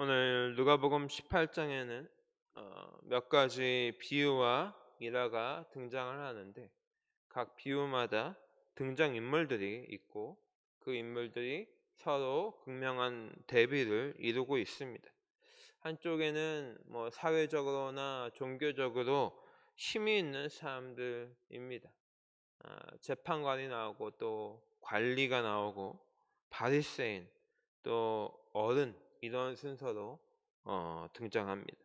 오늘 누가복음 18장에는 몇 가지 비유와 일화가 등장을 하는데, 각 비유마다 등장 인물들이 있고 그 인물들이 서로 극명한 대비를 이루고 있습니다. 한쪽에는 사회적으로나 종교적으로 힘이 있는 사람들입니다. 재판관이 나오고 또 관리가 나오고 바리새인 또 어른, 이런 순서로 등장합니다.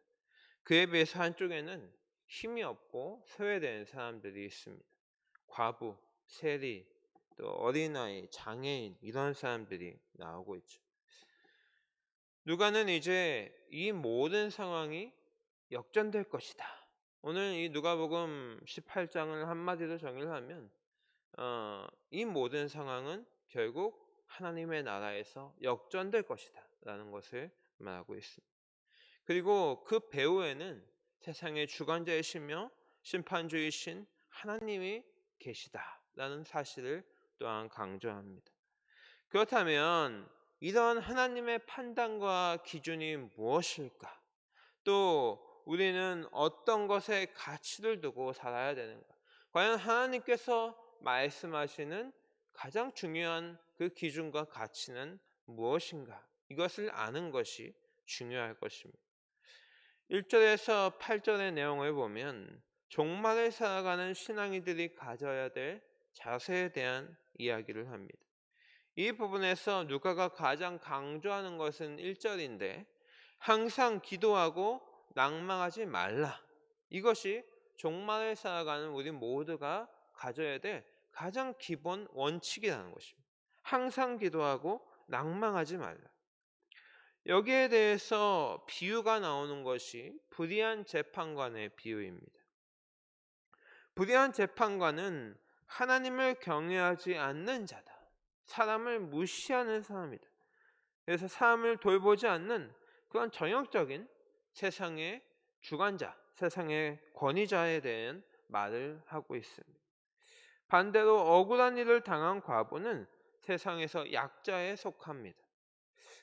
그에 비해서 한쪽에는 힘이 없고 소외된 사람들이 있습니다. 과부, 세리, 또 어린아이, 장애인, 이런 사람들이 나오고 있죠. 누가는 이제 이 모든 상황이 역전될 것이다. 오늘 이 누가복음 18장을 한마디로 정의를 하면 이 모든 상황은 결국 하나님의 나라에서 역전될 것이다 라는 것을 말하고 있습니다. 그리고 그 배후에는 세상의 주관자이시며 심판주이신 하나님이 계시다라는 사실을 또한 강조합니다. 그렇다면 이런 하나님의 판단과 기준이 무엇일까? 또 우리는 어떤 것에 가치를 두고 살아야 되는가? 과연 하나님께서 말씀하시는 가장 중요한 그 기준과 가치는 무엇인가? 이것을 아는 것이 중요할 것입니다. 1절에서 8절의 내용을 보면 종말을 살아가는 신앙이들이 가져야 될 자세에 대한 이야기를 합니다. 이 부분에서 누가가 가장 강조하는 것은 1절인데, 항상 기도하고 낭망하지 말라. 이것이 종말을 살아가는 우리 모두가 가져야 될 가장 기본 원칙이라는 것입니다. 항상 기도하고 낭망하지 말라. 여기에 대해서 비유가 나오는 것이 불의한 재판관의 비유입니다. 불의한 재판관은 하나님을 경외하지 않는 자다. 사람을 무시하는 사람이다. 그래서 사람을 돌보지 않는 그런 전형적인 세상의 주관자, 세상의 권위자에 대한 말을 하고 있습니다. 반대로 억울한 일을 당한 과부는 세상에서 약자에 속합니다.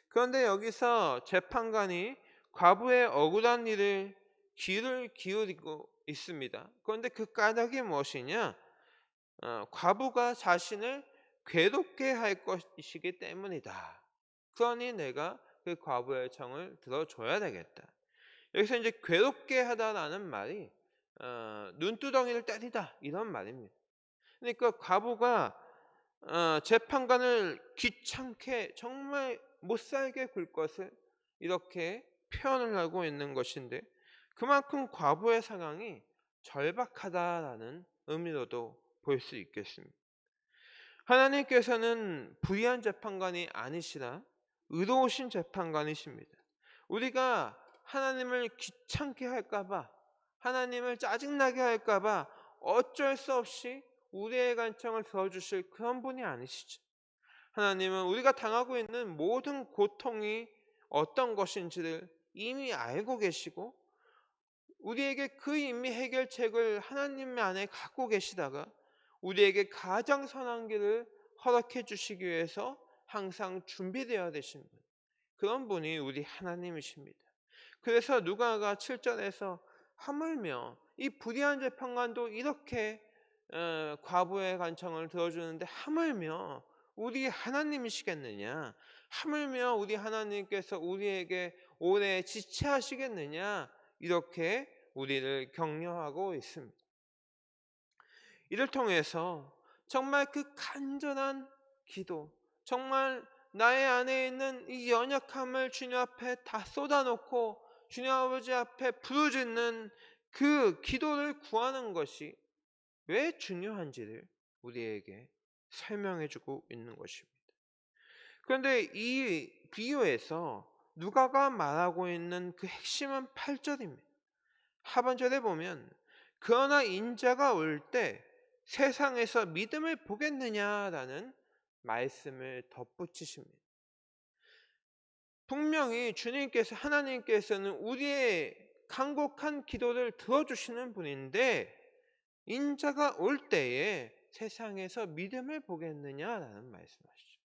그런데 여기서 재판관이 과부의 억울한 일을 귀를 기울이고 있습니다. 그런데 그 까닭이 무엇이냐? 과부가 자신을 괴롭게 할 것이기 때문이다. 그러니 내가 그 과부의 청을 들어줘야 되겠다. 여기서 이제 괴롭게 하다라는 말이 눈두덩이를 때리다 이런 말입니다. 그러니까 과부가 재판관을 귀찮게 정말 못살게 굴 것을 이렇게 표현을 하고 있는 것인데, 그만큼 과부의 상황이 절박하다라는 의미로도 볼 수 있겠습니다. 하나님께서는 불의한 재판관이 아니시라 의로우신 재판관이십니다. 우리가 하나님을 귀찮게 할까봐, 하나님을 짜증나게 할까봐 어쩔 수 없이 우리의 간청을 들어주실 그런 분이 아니시죠. 하나님은 우리가 당하고 있는 모든 고통이 어떤 것인지를 이미 알고 계시고, 우리에게 그 이미 해결책을 하나님 안에 갖고 계시다가 우리에게 가장 선한 길을 허락해 주시기 위해서 항상 준비되어 되신 분, 그런 분이 우리 하나님이십니다. 그래서 누가가 7절에서 하물며 이 불의한 재판관도 이렇게 과부의 간청을 들어주는데 하물며 우리 하나님이시겠느냐? 하물며 우리 하나님께서 우리에게 오래 지체하시겠느냐? 이렇게 우리를 격려하고 있습니다. 이를 통해서 정말 그 간절한 기도, 정말 나의 안에 있는 이 연약함을 주님 앞에 다 쏟아놓고 주님 아버지 앞에 부르짖는 그 기도를 구하는 것이 왜 중요한지를 우리에게 설명해주고 있는 것입니다. 그런데 이 비유에서 누가가 말하고 있는 그 핵심은 8절입니다. 하반절에 보면 그러나 인자가 올 때 세상에서 믿음을 보겠느냐라는 말씀을 덧붙이십니다. 분명히 주님께서, 하나님께서는 우리의 간곡한 기도를 들어주시는 분인데, 인자가 올 때에 세상에서 믿음을 보겠느냐라는 말씀하시죠.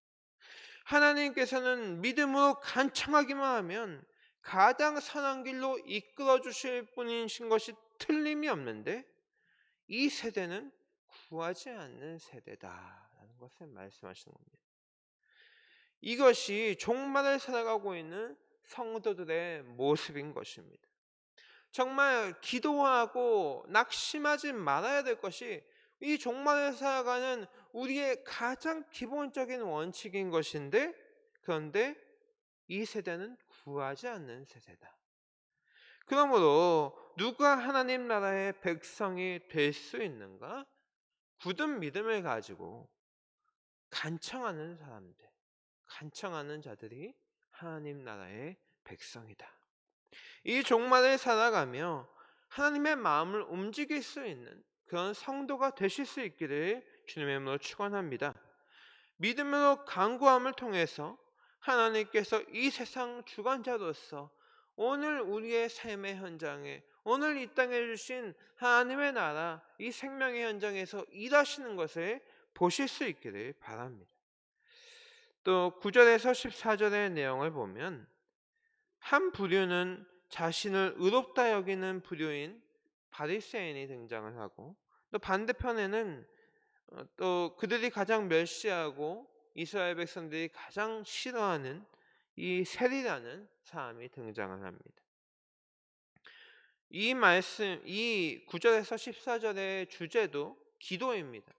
하나님께서는 믿음으로 간청하기만 하면 가장 선한 길로 이끌어 주실 분이신 것이 틀림이 없는데 이 세대는 구하지 않는 세대다라는 것을 말씀하시는 겁니다. 이것이 종말을 살아가고 있는 성도들의 모습인 것입니다. 정말 기도하고 낙심하지 말아야 될 것이 이 종말을 살아가는 우리의 가장 기본적인 원칙인 것인데, 그런데 이 세대는 구하지 않는 세대다. 그러므로 누가 하나님 나라의 백성이 될 수 있는가? 굳은 믿음을 가지고 간청하는 사람들, 간청하는 자들이 하나님 나라의 백성이다. 이 종말을 살아가며 하나님의 마음을 움직일 수 있는 그런 성도가 되실 수 있기를 주님의 이름으로 축원합니다. 믿음으로 간구함을 통해서 하나님께서 이 세상 주관자로서 오늘 우리의 삶의 현장에, 오늘 이 땅에 주신 하나님의 나라 이 생명의 현장에서 일하시는 것을 보실 수 있기를 바랍니다. 또 9절에서 14절의 내용을 보면 한 부류는 자신을 의롭다 여기는 부류인 바리새인이 등장을 하고, 또 반대편에는 또 그들이 가장 멸시하고 이스라엘 백성들이 가장 싫어하는 이 세리라는 사람이 등장을 합니다. 이 9절에서 14절의 주제도 기도입니다.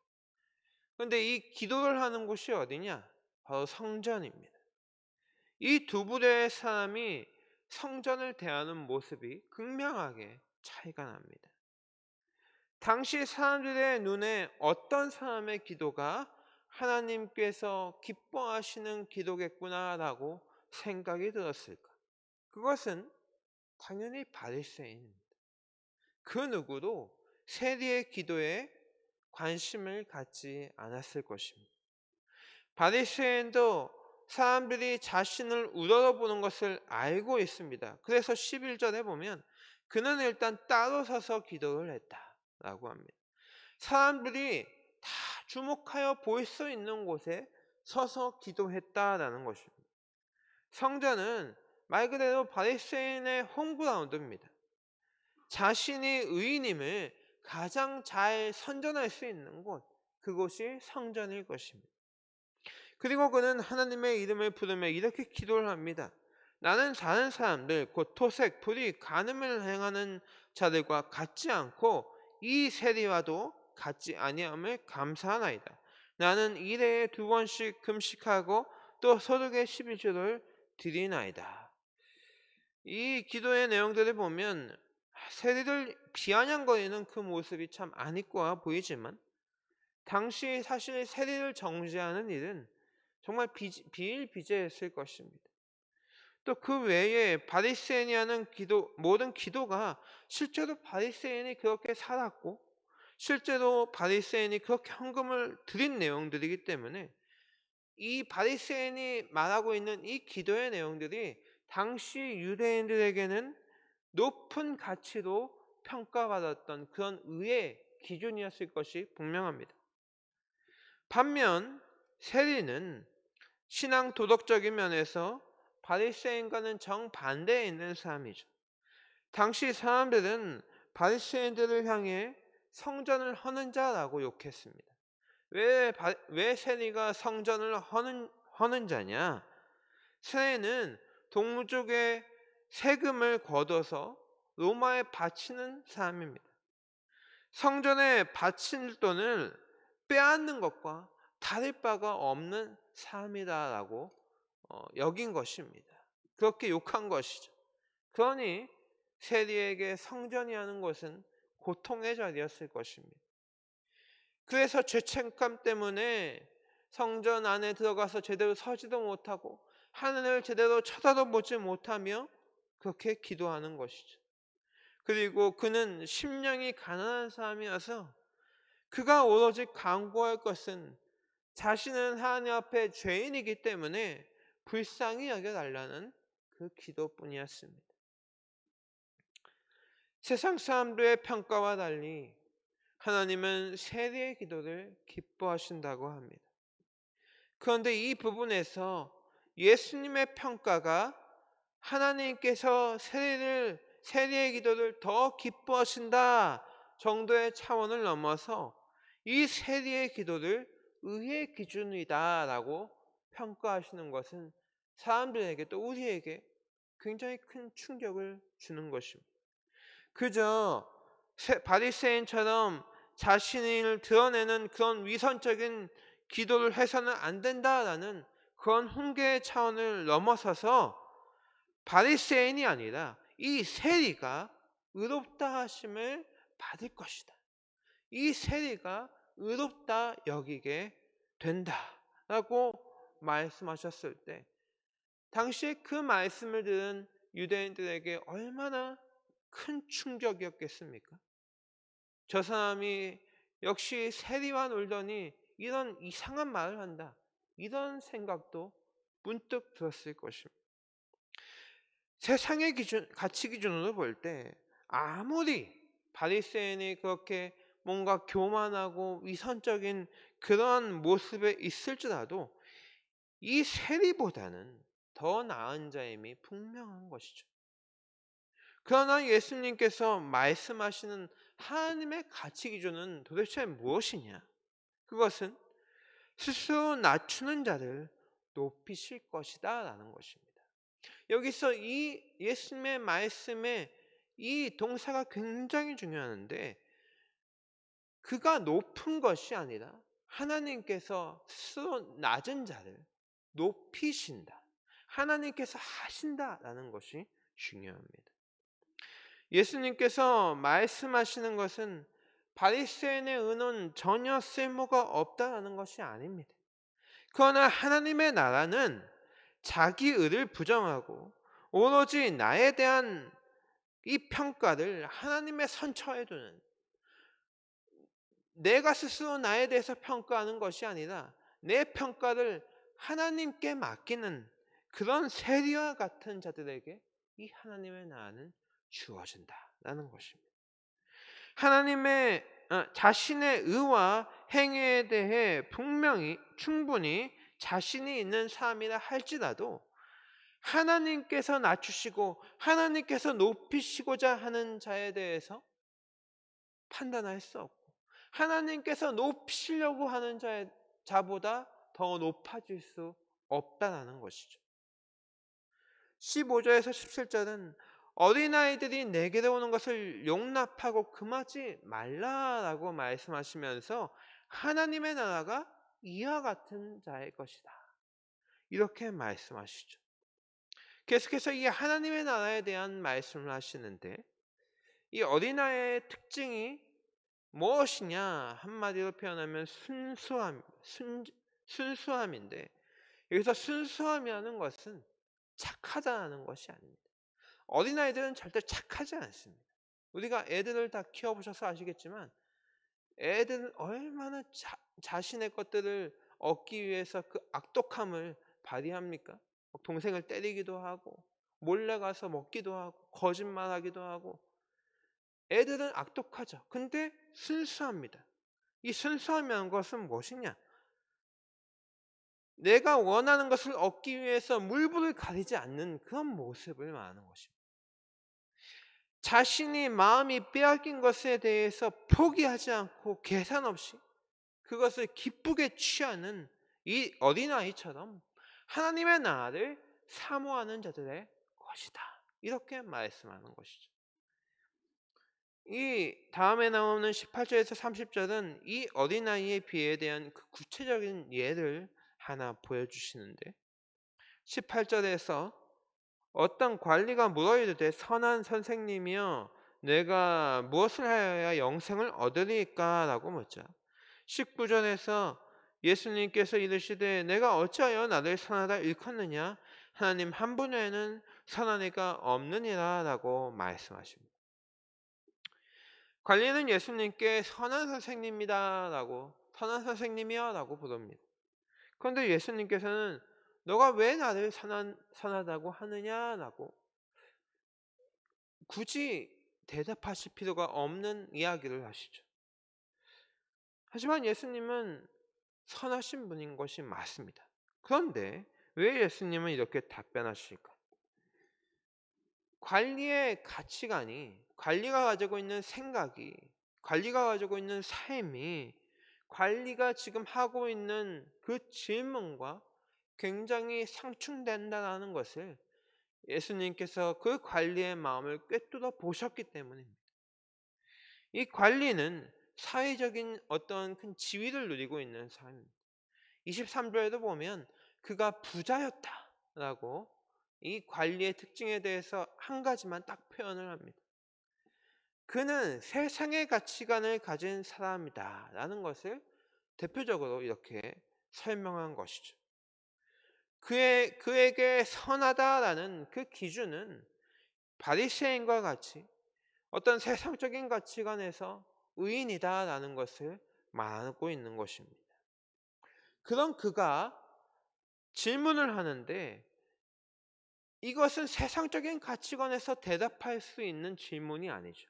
그런데 이 기도를 하는 곳이 어디냐? 바로 성전입니다. 이 두 부류의 사람이 성전을 대하는 모습이 극명하게 차이가 납니다. 당시 사람들의 눈에 어떤 사람의 기도가 하나님께서 기뻐하시는 기도겠구나라고 생각이 들었을까? 그것은 당연히 바리새인입니다. 그 누구도 세리의 기도에 관심을 갖지 않았을 것입니다. 바리새인도 사람들이 자신을 우러러보는 것을 알고 있습니다. 그래서 11절에 보면 그는 일단 따로 서서 기도를 했다라고 합니다. 사람들이 다 주목하여 볼 수 있는 곳에 서서 기도했다라는 것입니다. 성전은 말 그대로 바리새인의 홈그라운드입니다. 자신이 의인임을 가장 잘 선전할 수 있는 곳, 그곳이 성전일 것입니다. 그리고 그는 하나님의 이름을 부르며 이렇게 기도를 합니다. 나는 다른 사람들 곧 토색, 불의, 간음을 행하는 자들과 같지 않고 이 세리와도 같지 아니함을 감사하나이다. 나는 일해에 2번씩 금식하고 또 소득의 12조를 드리나이다. 이 기도의 내용들을 보면 세리를 비아냥거리는 그 모습이 참 안이꼬아 보이지만, 당시 사실 세리를 정죄하는 일은 정말 비일비재했을 것입니다. 또 그 외에 바리새인이 하는 기도, 모든 기도가 실제로 바리새인이 그렇게 살았고 실제로 바리새인이 그렇게 헌금을 드린 내용들이기 때문에 이 바리새인이 말하고 있는 이 기도의 내용들이 당시 유대인들에게는 높은 가치로 평가받았던 그런 의의 기준이었을 것이 분명합니다. 반면 세리는 신앙 도덕적인 면에서 바리새인과는 정반대에 있는 사람이죠. 당시 사람들은 바리새인들을 향해 성전을 허는 자라고 욕했습니다. 왜 세리가 성전을 허는 자냐? 세리는 동족의 세금을 걷어서 로마에 바치는 사람입니다. 성전에 바칠 돈을 빼앗는 것과 다를 바가 없는 삶이다라고 여긴 것입니다. 그렇게 욕한 것이죠. 그러니 세리에게 성전이 하는 것은 고통의 자리였을 것입니다. 그래서 죄책감 때문에 성전 안에 들어가서 제대로 서지도 못하고 하늘을 제대로 쳐다도 보지 못하며 그렇게 기도하는 것이죠. 그리고 그는 심령이 가난한 사람이어서 그가 오로지 간구할 것은 자신은 하나님 앞에 죄인이기 때문에 불쌍히 여겨달라는 그 기도뿐이었습니다. 세상 사람들의 평가와 달리 하나님은 세리의 기도를 기뻐하신다고 합니다. 그런데 이 부분에서 예수님의 평가가 하나님께서 세리의 기도를 더 기뻐하신다 정도의 차원을 넘어서 이 세리의 기도를 의의 기준이다라고 평가하시는 것은 사람들에게 또 우리에게 굉장히 큰 충격을 주는 것입니다. 그저 바리새인처럼 자신을 드러내는 그런 위선적인 기도를 해서는 안 된다라는 그런 훈계의 차원을 넘어서서 바리새인이 아니라 이 세리가 의롭다 하심을 받을 것이다. 이 세리가 의롭다 여기게 된다라고 말씀하셨을 때 당시에 그 말씀을 들은 유대인들에게 얼마나 큰 충격이었겠습니까? 저 사람이 역시 세리와 놀더니 이런 이상한 말을 한다. 이런 생각도 문득 들었을 것입니다. 세상의 기준, 가치 기준으로 볼 때 아무리 바리새인이 그렇게 뭔가 교만하고 위선적인 그러한 모습에 있을지라도 이 세리보다는 더 나은 자임이 분명한 것이죠. 그러나 예수님께서 말씀하시는 하나님의 가치 기준은 도대체 무엇이냐? 그것은 스스로 낮추는 자를 높이실 것이다 라는 것입니다. 여기서 이 예수님의 말씀에 이 동사가 굉장히 중요한데 그가 높은 것이 아니라 하나님께서 스스로 낮은 자를 높이신다. 하나님께서 하신다라는 것이 중요합니다. 예수님께서 말씀하시는 것은 바리새인의 의는 전혀 쓸모가 없다라는 것이 아닙니다. 그러나 하나님의 나라는 자기 의를 부정하고 오로지 나에 대한 이 평가를 하나님의 선처에 두는, 내가 스스로 나에 대해서 평가하는 것이 아니라 내 평가를 하나님께 맡기는 그런 세리와 같은 자들에게 이 하나님의 나라는 주어진다라는 것입니다. 하나님의 자신의 의와 행위에 대해 분명히 충분히 자신이 있는 사람이라 할지라도 하나님께서 낮추시고 하나님께서 높이시고자 하는 자에 대해서 판단할 수 없고 하나님께서 높이시려고 하는 자보다 더 높아질 수 없다라는 것이죠. 15절에서 17절은 어린아이들이 내게로 오는 것을 용납하고 금하지 말라라고 말씀하시면서 하나님의 나라가 이와 같은 자의 것이다, 이렇게 말씀하시죠. 계속해서 이 하나님의 나라에 대한 말씀을 하시는데 이 어린아이의 특징이 무엇이냐 한마디로 표현하면 순수함인데 여기서 순수함이라는 것은 착하다는 것이 아닙니다. 어린아이들은 절대 착하지 않습니다. 우리가 애들을 다 키워보셔서 아시겠지만 애들은 얼마나 자신의 것들을 얻기 위해서 그 악독함을 발휘합니까? 동생을 때리기도 하고 몰래 가서 먹기도 하고 거짓말하기도 하고 애들은 악독하죠. 근데 순수합니다. 이 순수함이라는 것은 무엇이냐? 내가 원하는 것을 얻기 위해서 물불을 가리지 않는 그런 모습을 말하는 것입니다. 자신이 마음이 빼앗긴 것에 대해서 포기하지 않고 계산 없이 그것을 기쁘게 취하는 이 어린아이처럼 하나님의 나라를 사모하는 자들의 것이다, 이렇게 말씀하는 것이죠. 이 다음에 나오는 18절에서 30절은 이 어린아이의 비에 대한 그 구체적인 예를 하나 보여주시는데 18절에서 어떤 관리가 물어이르되 선한 선생님이여 내가 무엇을 하여야 영생을 얻으리까 라고 묻자 19절에서 예수님께서 이르시되 내가 어찌하여 나를 선하다 일컫느냐 하나님 한 분 외에는 선한 이가 없느니라 라고 말씀하십니다. 관리는 예수님께 선한 선생님이다 라고 선한 선생님이여 라고 부릅니다. 그런데 예수님께서는 너가 왜 나를 선하다고 하느냐라고 굳이 대답하실 필요가 없는 이야기를 하시죠. 하지만 예수님은 선하신 분인 것이 맞습니다. 그런데 왜 예수님은 이렇게 답변하실까? 관리의 가치관이, 관리가 가지고 있는 생각이, 관리가 가지고 있는 삶이 관리가 지금 하고 있는 그 질문과 굉장히 상충된다는 것을 예수님께서 그 관리의 마음을 꿰뚫어 보셨기 때문입니다. 이 관리는 사회적인 어떤 큰 지위를 누리고 있는 사람입니다. 23절에도 보면 그가 부자였다라고 이 관리의 특징에 대해서 한 가지만 딱 표현을 합니다. 그는 세상의 가치관을 가진 사람이다라는 것을 대표적으로 이렇게 설명한 것이죠. 그에게 선하다라는 그 기준은 바리새인과 같이 어떤 세상적인 가치관에서 의인이다라는 것을 말하고 있는 것입니다. 그런 그가 질문을 하는데 이것은 세상적인 가치관에서 대답할 수 있는 질문이 아니죠.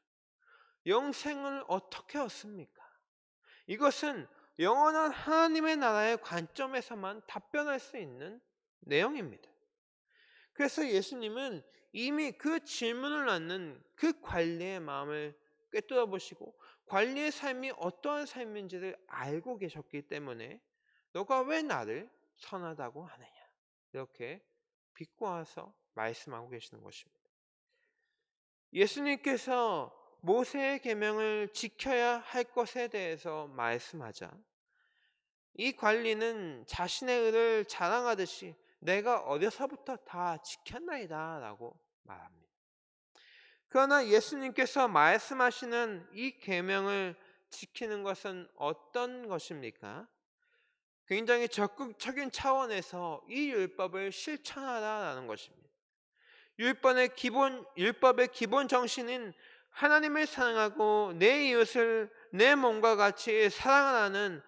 영생을 어떻게 얻습니까? 이것은 영원한 하나님의 나라의 관점에서만 답변할 수 있는 내용입니다. 그래서 예수님은 이미 그 질문을 낳는 그 관리의 마음을 꿰뚫어 보시고 관리의 삶이 어떠한 삶인지를 알고 계셨기 때문에 너가 왜 나를 선하다고 하느냐 이렇게 비꼬아서 말씀하고 계시는 것입니다. 예수님께서 모세의 계명을 지켜야 할 것에 대해서 말씀하자 이 관리는 자신의 의를 자랑하듯이 내가 어려서부터 다 지켰나이다 라고 말합니다. 그러나 예수님께서 말씀하시는 이 계명을 지키는 것은 어떤 것입니까? 굉장히 적극적인 차원에서 이 율법을 실천하라라는 것입니다. 율법의 기본 정신은 하나님을 사랑하고 내 이웃을 내 몸과 같이 사랑하는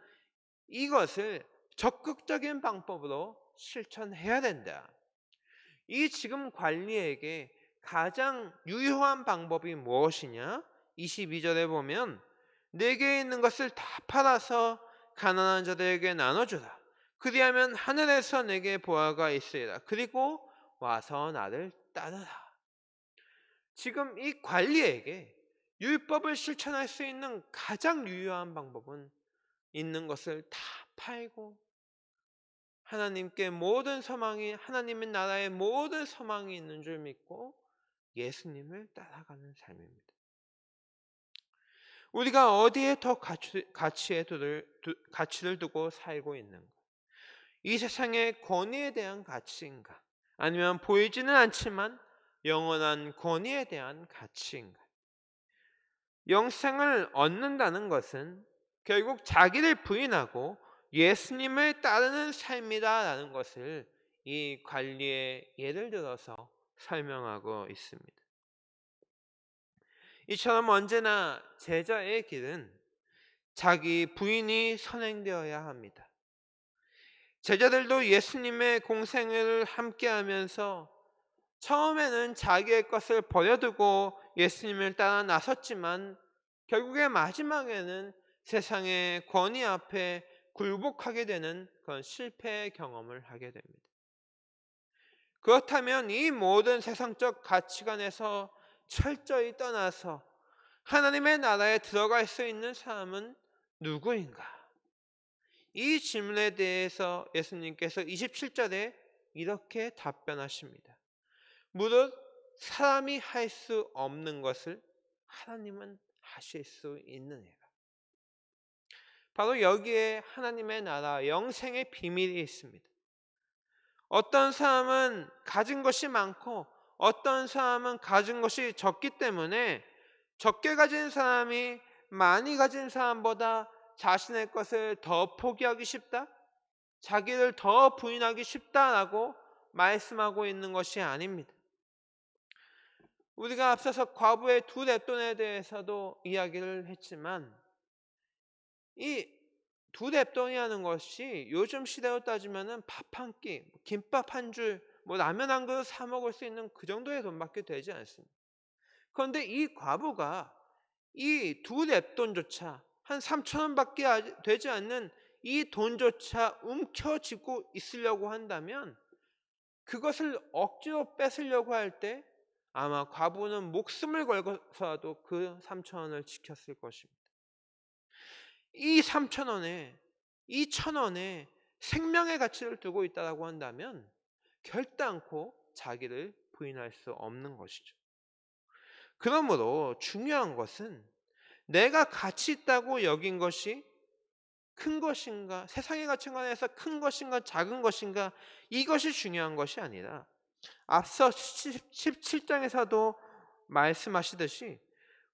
이것을 적극적인 방법으로 실천해야 된다. 이 지금 관리에게 가장 유효한 방법이 무엇이냐? 22절에 보면 내게 있는 것을 다 팔아서 가난한 자들에게 나눠주라. 그리하면 하늘에서 내게 보화가 있으리라. 그리고 와서 나를 따르라. 지금 이 관리에게 율법을 실천할 수 있는 가장 유효한 방법은 있는 것을 다 팔고 하나님께 모든 소망이 하나님의 나라에 모든 소망이 있는 줄 믿고 예수님을 따라가는 삶입니다. 우리가 어디에 더 가치를 두고 살고 있는가? 이 세상의 권위에 대한 가치인가? 아니면 보이지는 않지만 영원한 권위에 대한 가치인가? 영생을 얻는다는 것은 결국 자기를 부인하고 예수님을 따르는 삶이다라는 것을 이 관리의 예를 들어서 설명하고 있습니다. 이처럼 언제나 제자의 길은 자기 부인이 선행되어야 합니다. 제자들도 예수님의 공생을 함께하면서 처음에는 자기의 것을 버려두고 예수님을 따라 나섰지만 결국에 마지막에는 세상의 권위 앞에 굴복하게 되는 그런 실패의 경험을 하게 됩니다. 그렇다면 이 모든 세상적 가치관에서 철저히 떠나서 하나님의 나라에 들어갈 수 있는 사람은 누구인가? 이 질문에 대해서 예수님께서 27절에 이렇게 답변하십니다. 무릇 사람이 할 수 없는 것을 하나님은 하실 수 있느니라. 바로 여기에 하나님의 나라 영생의 비밀이 있습니다. 어떤 사람은 가진 것이 많고 어떤 사람은 가진 것이 적기 때문에 적게 가진 사람이 많이 가진 사람보다 자신의 것을 더 포기하기 쉽다? 자기를 더 부인하기 쉽다라고 말씀하고 있는 것이 아닙니다. 우리가 앞서서 과부의 두 뎁돈에 대해서도 이야기를 했지만 이 두 뎁돈이라는 것이 요즘 시대로 따지면 밥 한 끼, 김밥 한 줄, 라면 한 그릇 사 먹을 수 있는 그 정도의 돈밖에 되지 않습니다. 그런데 이 과부가 이 두 뎁돈조차 한 3천 원밖에 되지 않는 이 돈조차 움켜쥐고 있으려고 한다면 그것을 억지로 뺏으려고 할 때 아마 과부는 목숨을 걸고서라도 그 3,000원을 지켰을 것입니다. 이 3,000원에, 이 1,000원에 생명의 가치를 두고 있다고 한다면 결단코 자기를 부인할 수 없는 것이죠. 그러므로 중요한 것은 내가 가치 있다고 여긴 것이 큰 것인가, 세상의 가치관에서 큰 것인가 작은 것인가, 이것이 중요한 것이 아니라 앞서 17장에서도 말씀하시듯이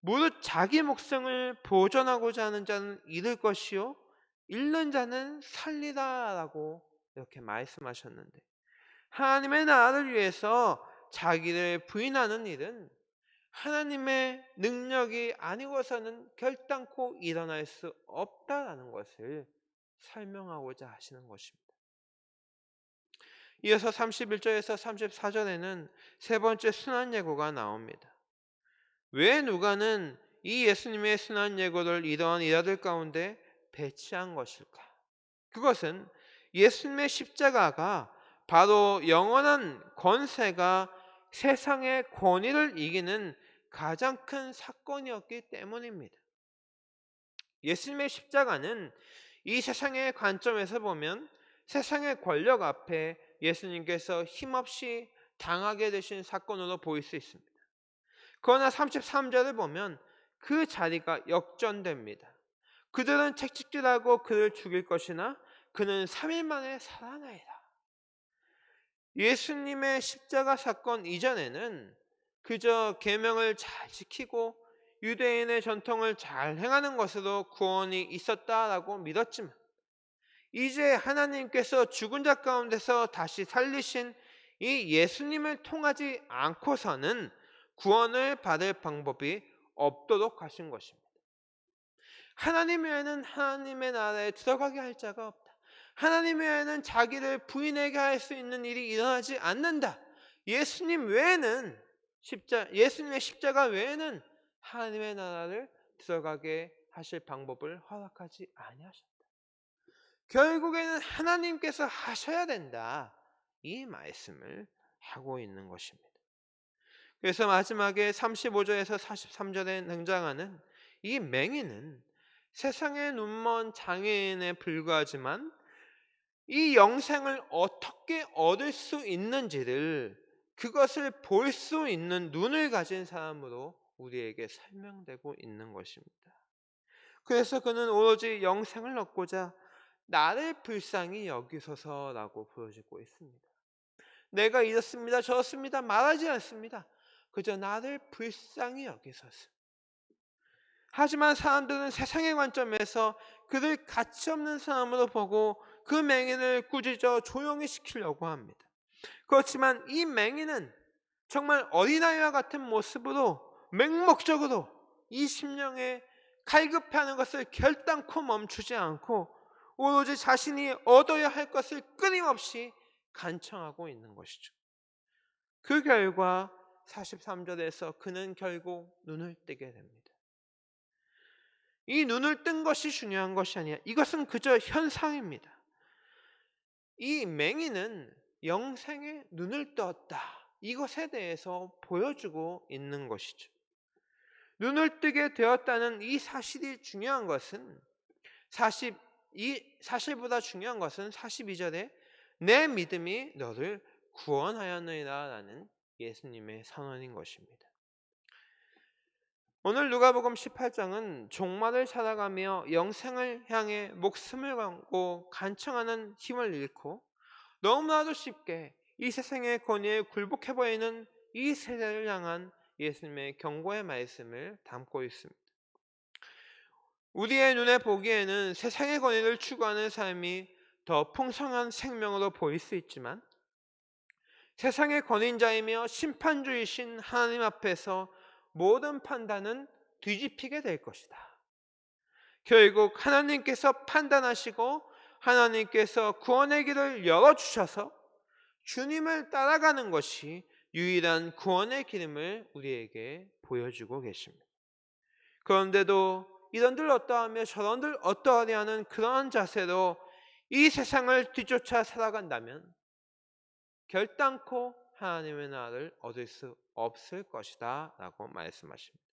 무릇 자기 목숨을 보존하고자 하는 자는 잃을 것이요 잃는 자는 살리라라고 이렇게 말씀하셨는데, 하나님의 나라를 위해서 자기를 부인하는 일은 하나님의 능력이 아니고서는 결단코 일어날 수 없다라는 것을 설명하고자 하시는 것입니다. 이어서 31절에서 34절에는 세 번째 순환 예고가 나옵니다. 왜 누가는 이 예수님의 순환 예고를 이러한 일화들 가운데 배치한 것일까? 그것은 예수님의 십자가가 바로 영원한 권세가 세상의 권위를 이기는 가장 큰 사건이었기 때문입니다. 예수님의 십자가는 이 세상의 관점에서 보면 세상의 권력 앞에 예수님께서 힘없이 당하게 되신 사건으로 보일 수 있습니다. 그러나 33절을 보면 그 자리가 역전됩니다. 그들은 책찍질하고 그를 죽일 것이나 그는 3일 만에 살아나리라. 예수님의 십자가 사건 이전에는 그저 계명을 잘 지키고 유대인의 전통을 잘 행하는 것으로 구원이 있었다라고 믿었지만, 이제 하나님께서 죽은 자 가운데서 다시 살리신 이 예수님을 통하지 않고서는 구원을 받을 방법이 없도록 하신 것입니다. 하나님 외에는 하나님의 나라에 들어가게 할 자가 없다. 하나님 외에는 자기를 부인하게 할 수 있는 일이 일어나지 않는다. 예수님의 십자가 외에는 하나님의 나라를 들어가게 하실 방법을 허락하지 아니하셨다. 결국에는 하나님께서 하셔야 된다. 이 말씀을 하고 있는 것입니다. 그래서 마지막에 35절에서 43절에 등장하는 이 맹인은 세상의 눈먼 장애인에 불과하지만 이 영생을 어떻게 얻을 수 있는지를, 그것을 볼 수 있는 눈을 가진 사람으로 우리에게 설명되고 있는 것입니다. 그래서 그는 오로지 영생을 얻고자 나를 불쌍히 여기소서라고 부르짖고 있습니다. 내가 이렇습니다 저렇습니다 말하지 않습니다. 그저 나를 불쌍히 여기소서. 하지만 사람들은 세상의 관점에서 그를 가치없는 사람으로 보고 그 맹인을 꾸짖어 조용히 시키려고 합니다. 그렇지만 이 맹인은 정말 어린아이와 같은 모습으로 맹목적으로 이 심령에 갈급해하는 것을 결단코 멈추지 않고 오로지 자신이 얻어야 할 것을 끊임없이 간청하고 있는 것이죠. 그 결과 43절에서 그는 결국 눈을 뜨게 됩니다. 이 눈을 뜬 것이 중요한 것이 아니야. 이것은 그저 현상입니다. 이 맹인은 영생의 눈을 떴다. 이것에 대해서 보여주고 있는 것이죠. 눈을 뜨게 되었다는 이 사실이 중요한 것은 이 사실보다 중요한 것은 42절에 내 믿음이 너를 구원하였느니라 라는 예수님의 선언인 것입니다. 오늘 누가복음 18장은 종말을 살아가며 영생을 향해 목숨을 걸고 간청하는 힘을 잃고 너무나도 쉽게 이 세상의 권위에 굴복해 보이는 이 세대를 향한 예수님의 경고의 말씀을 담고 있습니다. 우리의 눈에 보기에는 세상의 권위를 추구하는 삶이 더 풍성한 생명으로 보일 수 있지만, 세상의 권위자이며 심판주이신 하나님 앞에서 모든 판단은 뒤집히게 될 것이다. 결국 하나님께서 판단하시고 하나님께서 구원의 길을 열어주셔서 주님을 따라가는 것이 유일한 구원의 길임을 우리에게 보여주고 계십니다. 그런데도 이런들 어떠하며 저런들 어떠하냐 하는 그러한 자세로 이 세상을 뒤쫓아 살아간다면 결단코 하나님의 나라를 얻을 수 없을 것이다 라고 말씀하십니다.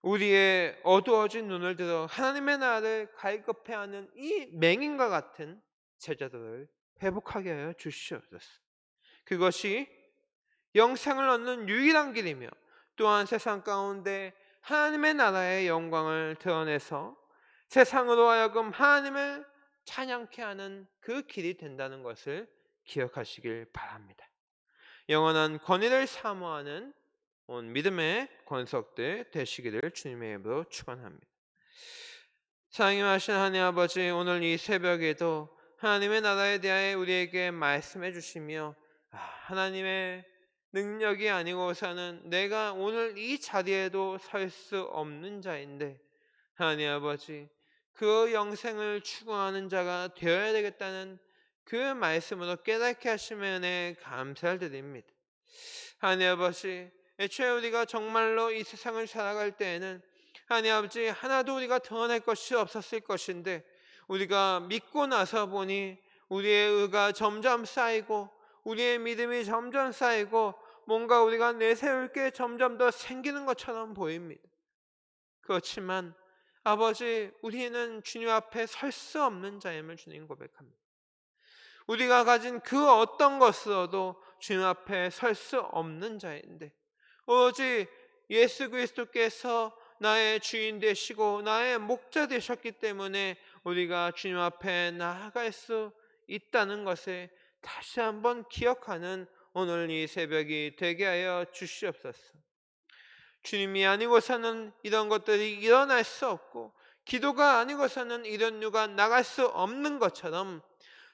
우리의 어두워진 눈을 들어 하나님의 나라를 갈급해하는 이 맹인과 같은 제자들을 회복하게 하여 주시옵소서. 그것이 영생을 얻는 유일한 길이며 또한 세상 가운데 하나님의 나라의 영광을 드러내서 세상으로 하여금 하나님을 찬양케 하는 그 길이 된다는 것을 기억하시길 바랍니다. 영원한 권위를 사모하는 온 믿음의 권속들 되시기를 주님의 이름으로 축원합니다. 사랑하신 하나님 아버지, 오늘 이 새벽에도 하나님의 나라에 대하여 우리에게 말씀해 주시며 하나님의 능력이 아니고서는 내가 오늘 이 자리에도 설 수 없는 자인데 하나님 아버지, 그 영생을 추구하는 자가 되어야 되겠다는 그 말씀으로 깨닫게 하시면 감사를 드립니다. 하나님 아버지, 애초에 우리가 정말로 이 세상을 살아갈 때에는 하나님 아버지 하나도 우리가 드러낼 것이 없었을 것인데 우리가 믿고 나서 보니 우리의 의가 점점 쌓이고 우리의 믿음이 점점 쌓이고 뭔가 우리가 내세울 게 점점 더 생기는 것처럼 보입니다. 그렇지만 아버지, 우리는 주님 앞에 설 수 없는 자임을 주님 고백합니다. 우리가 가진 그 어떤 것으로도 주님 앞에 설 수 없는 자인데 오직 예수 그리스도께서 나의 주인 되시고 나의 목자 되셨기 때문에 우리가 주님 앞에 나아갈 수 있다는 것을 다시 한번 기억하는 오늘 이 새벽이 되게 하여 주시옵소서. 주님이 아니고서는 이런 것들이 일어날 수 없고 기도가 아니고서는 이런 유가 나갈 수 없는 것처럼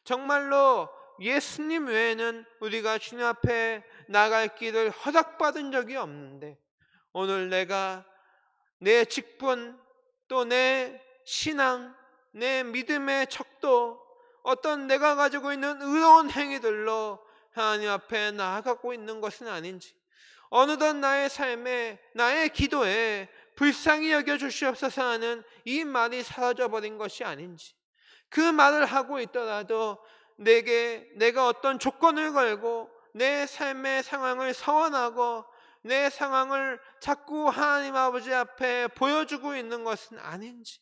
정말로 예수님 외에는 우리가 주님 앞에 나갈 길을 허락받은 적이 없는데 오늘 내가 내 직분 또 내 신앙 내 믿음의 척도 어떤 내가 가지고 있는 의로운 행위들로 하나님 앞에 나아가고 있는 것은 아닌지 어느덧 나의 삶에 나의 기도에 불쌍히 여겨주시옵소서 하는 이 말이 사라져버린 것이 아닌지 그 말을 하고 있더라도 내가 어떤 조건을 걸고 내 삶의 상황을 서원하고 내 상황을 자꾸 하나님 아버지 앞에 보여주고 있는 것은 아닌지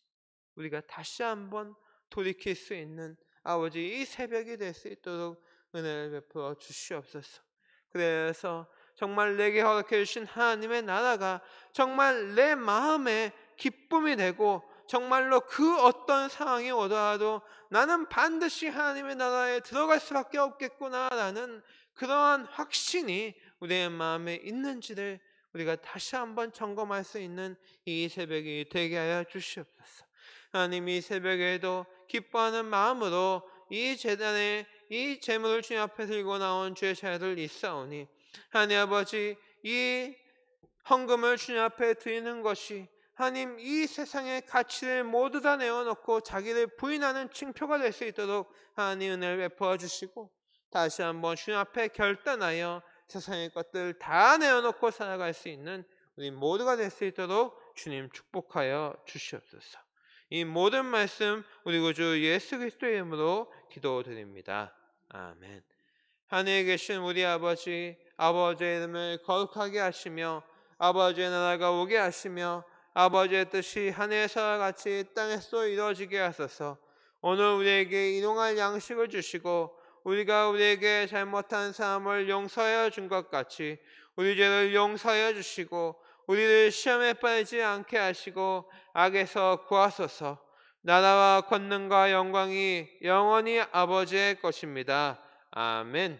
우리가 다시 한번 돌이킬 수 있는 아버지 이 새벽이 될 수 있도록 은혜를 베풀어 주시옵소서. 그래서 정말 내게 허락해 주신 하나님의 나라가 정말 내 마음에 기쁨이 되고 정말로 그 어떤 상황이 오더라도 나는 반드시 하나님의 나라에 들어갈 수밖에 없겠구나라는 그러한 확신이 우리의 마음에 있는지를 우리가 다시 한번 점검할 수 있는 이 새벽이 되게 하여 주시옵소서. 하나님, 이 새벽에도 기뻐하는 마음으로 이 제단에 이 제물을 주님 앞에 들고 나온 주의 자녀들 있사오니 하나님 아버지, 이 헌금을 주님 앞에 드리는 것이 하나님 이 세상의 가치를 모두 다 내어놓고 자기를 부인하는 징표가 될 수 있도록 하나님 은혜를 베풀어 주시고 다시 한번 주님 앞에 결단하여 세상의 것들 다 내어놓고 살아갈 수 있는 우리 모두가 될 수 있도록 주님 축복하여 주시옵소서. 이 모든 말씀 우리 구주 예수 그리스도의 이름으로 기도드립니다. 아멘. 하늘에 계신 우리 아버지, 아버지의 이름을 거룩하게 하시며 아버지의 나라가 오게 하시며 아버지의 뜻이 하늘에서와 같이 땅에서 이루어지게 하소서. 오늘 우리에게 일용할 양식을 주시고 우리가 우리에게 잘못한 사람을 용서하여 준 것 같이 우리 죄를 용서하여 주시고 우리를 시험에 빠지지 않게 하시고 악에서 구하소서. 나라와 권능과 영광이 영원히 아버지의 것입니다. 아멘.